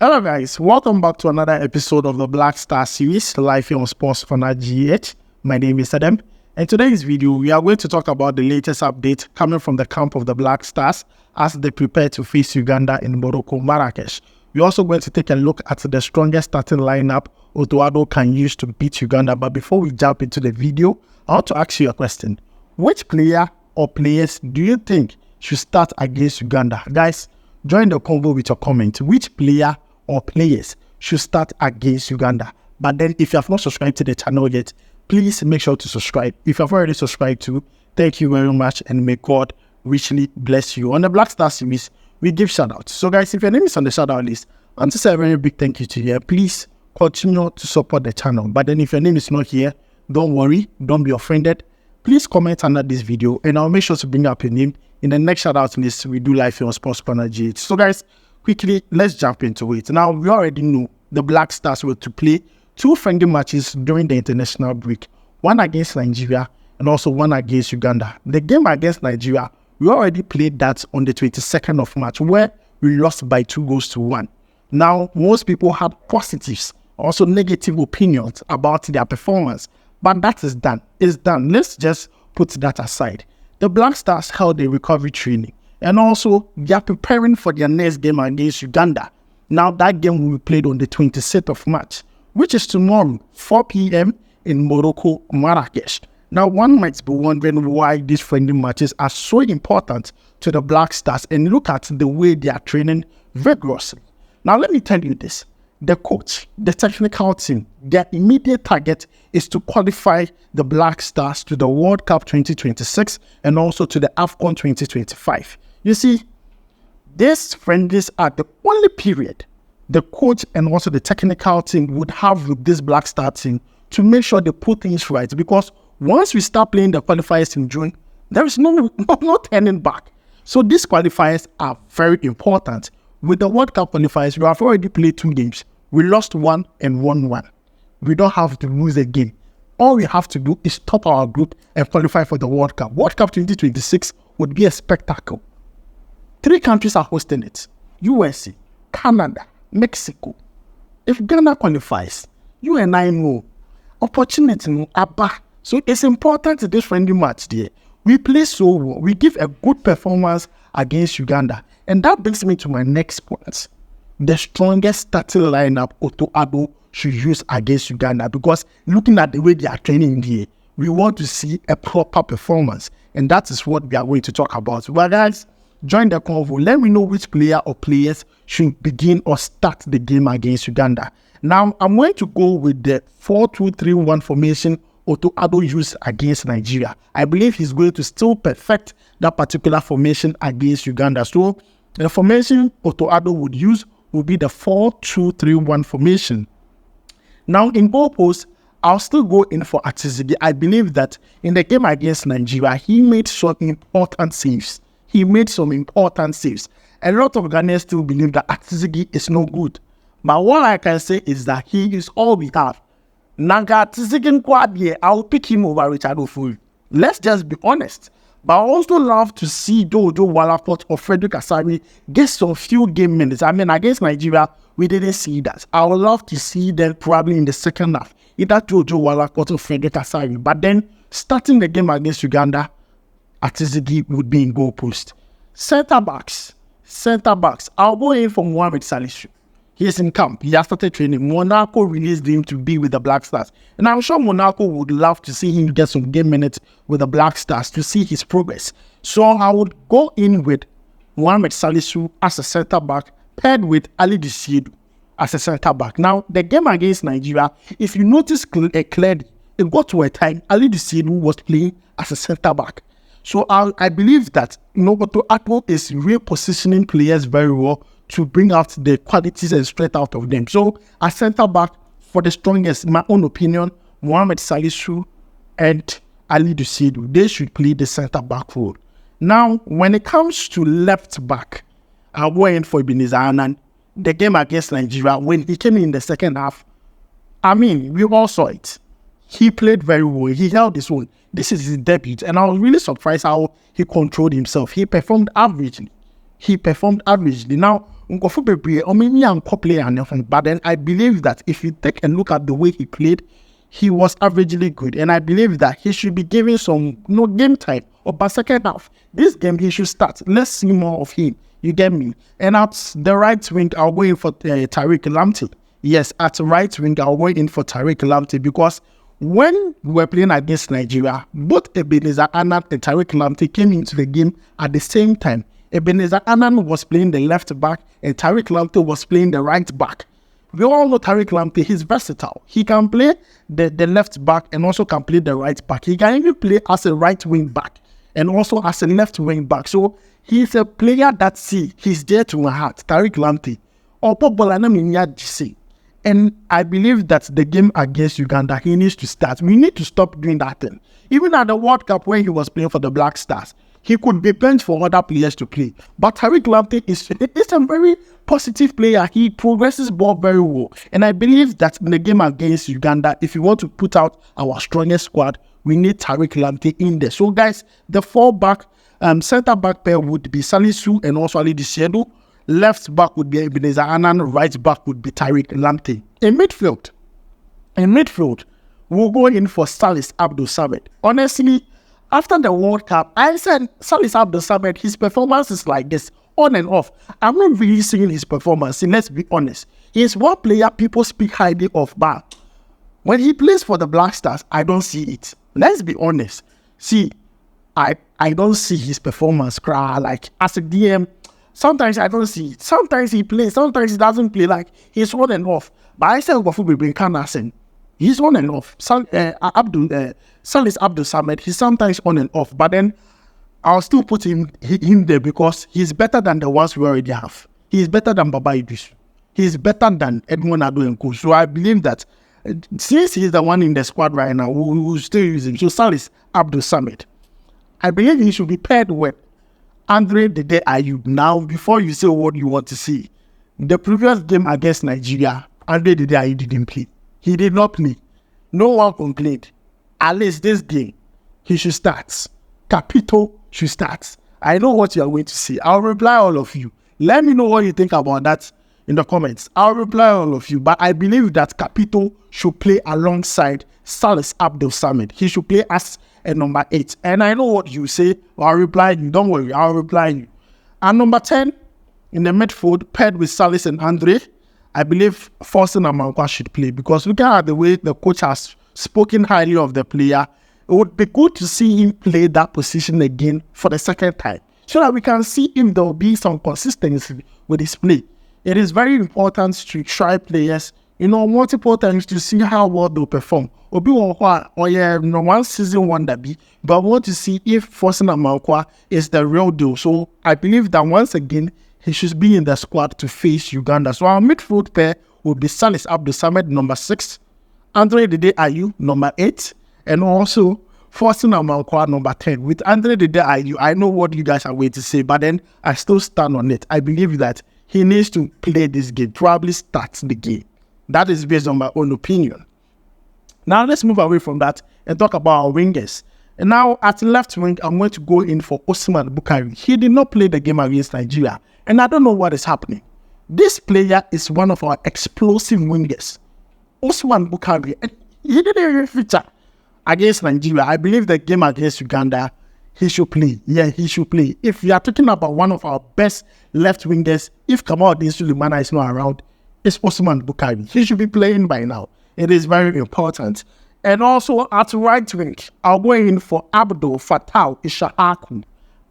Hello guys, welcome back to another episode of the Black Star series, live here on Sports Corner GH. My name is Edmund, and today's video we are going to talk about the latest update coming from the camp of the Black Stars as they prepare to face Uganda in Morocco, Marrakesh. We're also going to take a look at the strongest starting lineup Otto Addo can use to beat Uganda. But before we jump into the video, I want to ask you a question. Which player or players do you think should start against Uganda? Guys, join the convo with your comment. Which player or players should start against Uganda? But then if you have not subscribed to the channel yet, please make sure to subscribe. If you have already subscribed to, thank you very much and may God richly bless you. On the Black Star series, we give shout outs. So guys, if your name is on the shout out list, I want to say a very big thank you to you. Please continue to support the channel. But then if your name is not here, don't worry, don't be offended. Please comment under this video and I'll make sure to bring up your name in the next shout out list we do live here on Sports Corner GH. So guys, quickly, let's jump into it. Now, we already know the Black Stars were to play two friendly matches during the international break. One against Nigeria and also one against Uganda. The game against Nigeria, we already played that on the 22nd of March where we lost by 2-1. Now, most people had positives, also negative opinions about their performance. But that is done. It's done. Let's just put that aside. The Black Stars held a recovery training. And also, they are preparing for their next game against Uganda. Now, that game will be played on the 26th of March, which is tomorrow, 4 p.m. in Morocco, Marrakesh. Now, one might be wondering why these friendly matches are so important to the Black Stars, and look at the way they are training vigorously. Now, let me tell you this. The coach, the technical team, their immediate target is to qualify the Black Stars to the World Cup 2026 and also to the AFCON 2025. You see, these friendlies are the only period the coach and also the technical team would have with this Black Star team to make sure they put things right. Because once we start playing the qualifiers in June, there is no turning back. So these qualifiers are very important. With the World Cup qualifiers, we have already played 2 games. We lost 1 and won 1. We don't have to lose a game. All we have to do is top our group and qualify for the World Cup. World Cup 2026 would be a spectacle. 3 countries are hosting it. USA, Canada, Mexico. If Ghana qualifies, you and I know, opportunity no abba. So it's important to this friendly match there. We play so well. We give a good performance against Uganda. And that brings me to my next point. The strongest starting lineup Otto Addo should use against Uganda, because looking at the way they are training here, we want to see a proper performance. And that is what we are going to talk about. Well, guys, join the convo. Let me know which player or players should begin or start the game against Uganda. Now, I'm going to go with the 4-2-3-1 formation Otto Addo used against Nigeria. I believe he's going to still perfect that particular formation against Uganda. So, the formation Otto Addo would use will be the 4-2-3-1 formation. Now, in goal post, I'll still go in for Atizigi. I believe that in the game against Nigeria, he made some important saves. A lot of Ghanaians still believe that Atizigi is no good. But what I can say is that he is all we have. Nanga Atizigi Nkwadie, I'll pick him over Richard Ofuri. Let's just be honest. But I also love to see Jojo Wallocott or Frederick Asari get some few game minutes. I mean, against Nigeria, we didn't see that. I would love to see them probably in the second half. Either Jojo Wallocott or Frederick Asari. But then, starting the game against Uganda, Atizigi would be in goal post. Centre backs. I'll go in for Mohamed Salisu. He is in camp. He has started training. Monaco released him to be with the Black Stars. And I'm sure Monaco would love to see him get some game minutes with the Black Stars to see his progress. So I would go in with Mohamed Salisu as a centre back, paired with Ali Disidu as a centre back. Now, the game against Nigeria, if you notice clearly, it got to a time Ali Disidu was playing as a centre back. So I believe that Otto Addo is repositioning players very well to bring out the qualities and strength out of them. So a centre back for the strongest, in my own opinion, Mohamed Salisu and Ali Disidu, they should play the centre back role. Now, when it comes to left back, I'll go in for Ebenezer Annan. The game against Nigeria, when he came in the second half, I mean, we all saw it. He played very well. He held his own. This is his debut, and I was really surprised how he controlled himself. He performed averagely. Now, Nkofu bebre, omimi anko player and everything. But then I believe that if you take a look at the way he played, he was averagely good. And I believe that he should be given some game time. Or by second half, this game he should start. Let's see more of him. You get me? And at the right wing, I'll go in for Tariq Lamptey. Yes, at the right wing, I'll go in for Tariq Lamptey because when we were playing against Nigeria, both Ebenezer Annan and Tariq Lamptey came into the game at the same time. Ebenezer Annan was playing the left back and Tariq Lamptey was playing the right back. We all know Tariq Lamptey, he's versatile. He can play the left back and also can play the right back. He can even play as a right wing back and also as a left wing back. So he's a player that he's there to my heart, Tariq Lamptey. And I believe that the game against Uganda, he needs to start. We need to stop doing that thing. Even at the World Cup when he was playing for the Black Stars, he could be benched for other players to play. But Tariq Lamptey is a very positive player. He progresses ball very well. And I believe that in the game against Uganda, if you want to put out our strongest squad, we need Tariq Lamptey in there. So guys, the center back pair would be Salis Samed and also Ali Disiedu. Left back would be Ebenezer Annan. Right back would be Tariq Lamptey. In midfield, we'll go in for Salis Samed. Honestly, after the World Cup, I said Salis Samed, his performance is like this, on and off. I'm not really seeing his performance, and let's be honest. He's one player people speak highly of, but when he plays for the Black Stars, I don't see it. Let's be honest. See, I don't see his performance cry. Like, as a DM, sometimes I don't see it. Sometimes he plays, sometimes he doesn't play. Like, he's on and off. But I said, he's on and off. Salis Samed, he's sometimes on and off. But then I'll still put him there because he's better than the ones we already have. He's better than Baba Idris. He's better than Edmund Addo and Co. So I believe that since he's the one in the squad right now, we will still use him. So Salis Samed, I believe he should be paired with Andre Dede Ayew. Now, before you say what you want to see, the previous game against Nigeria, Andre Dede Ayew didn't play. He did not play. No one complained. At least this game, he should start. Capito should start. I know what you are going to say. I'll reply all of you. Let me know what you think about that in the comments. I'll reply all of you. But I believe that Capito should play alongside Salis Samed. He should play as a number 8. And I know what you say. I'll reply you. Don't worry. I'll reply you. And number 10 in the midfield, paired with Salis and Andre, I believe Forson and Amankwah should play because looking at the way the coach has spoken highly of the player, it would be good to see him play that position again for the second time so that we can see if there will be some consistency with his play. It is very important to try players, multiple times to see how well they'll perform. Obi one season wonder be, but I want to see if Forson and Amankwah is the real deal. So I believe that once again, he should be in the squad to face Uganda. So our midfield pair will be Salis Samed, number 6, Andre Dede Ayew, number 8, and also Forson Amankwah, number 10. With Andre Dede Ayew, I know what you guys are going to say, but then I still stand on it. I believe that he needs to play this game, probably start the game. That is based on my own opinion. Now let's move away from that and talk about our wingers. And now at left wing, I'm going to go in for Osman Bukari. He did not play the game against Nigeria. And I don't know what is happening. This player is one of our explosive wingers. Osman Bukari, he didn't even feature against Nigeria. I believe the game against Uganda, he should play. Yeah, he should play. If we are talking about one of our best left wingers, if Kamal Sulemana is not around, it's Osman Bukari. He should be playing by now. It is very important. And also at right wing, I'll go in for Fatawu Issahaku.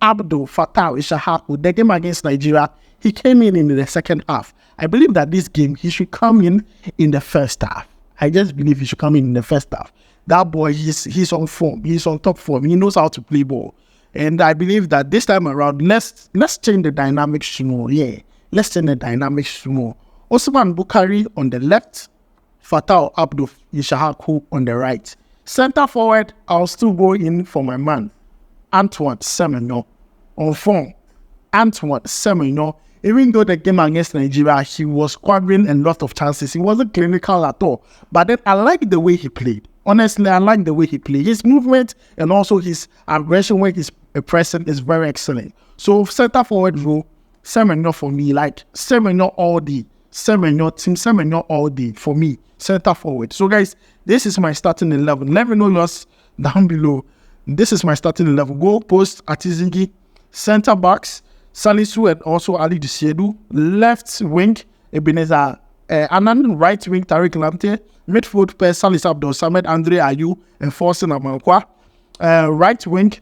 Fatawu Issahaku, the game against Nigeria, he came in the second half. I believe that this game, he should come in the first half. I just believe he should come in the first half. That boy, he's on form. He's on top form. He knows how to play ball. And I believe that this time around, let's change the dynamics more. Yeah, let's change the dynamics more. Osman Bukari on the left, Fatawu Issahaku on the right. Center forward, I'll still go in for my man, Antoine semenyo. On form, Antoine semenyo. Even though the game against Nigeria, he was squandering a lot of chances. He wasn't clinical at all. But then I like the way he played. Honestly, I like the way he played. His movement and also his aggression when he's pressing is very excellent. So center forward role, semenyo for me, like semenyo all day. Semenyo, team semenyo all day for me, center forward. So guys, this is my starting 11. Let me know yours down below. This is my starting 11. Goal post, Atizigi. Center backs, Salisu and also Ali Dusiedu. Left wing, Ebenezer Anand. Right wing, Tariq Lamptey. Midfield pair, Salis Samed, Ayew, and forson amankwah. Right wing,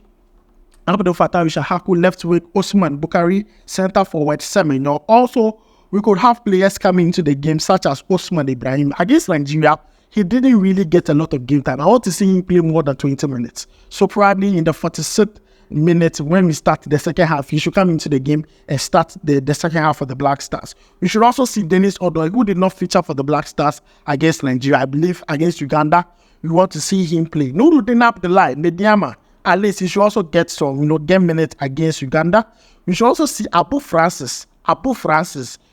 Fatawu Issahaku. Left wing, Osman Bukari. Center forward, semenyo. Also, we could have players coming into the game such as Osman Ibrahim. Against Nigeria, he didn't really get a lot of game time. I want to see him play more than 20 minutes. So probably in the 46th minute when we start the second half, he should come into the game and start the second half for the Black Stars. We should also see Dennis Otto, who did not feature for the Black Stars against Nigeria. I believe against Uganda, we want to see him play. No, didn't up the line. Mediama, at least he should also get some, game minutes against Uganda. We should also see Abu Francis.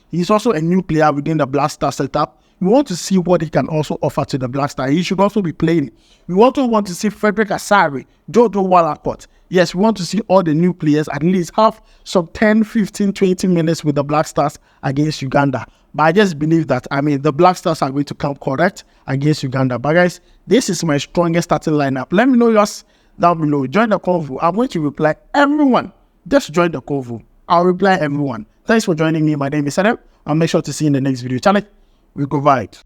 He's also a new player within the Black Star setup. We want to see what he can also offer to the Black Star. He should also be playing. We also want to see Frederick Asari, Jojo Wallocott. Yes, we want to see all the new players at least have some 10, 15, 20 minutes with the Black Stars against Uganda. But I just believe that, the Black Stars are going to come correct against Uganda. But guys, this is my strongest starting lineup. Let me know yours down below. Join the convo. I'm going to reply everyone. Just join the convo. I'll reply everyone. Thanks for joining me. My name is Edmund. I'll make sure to see you in the next video. Channel, we go right.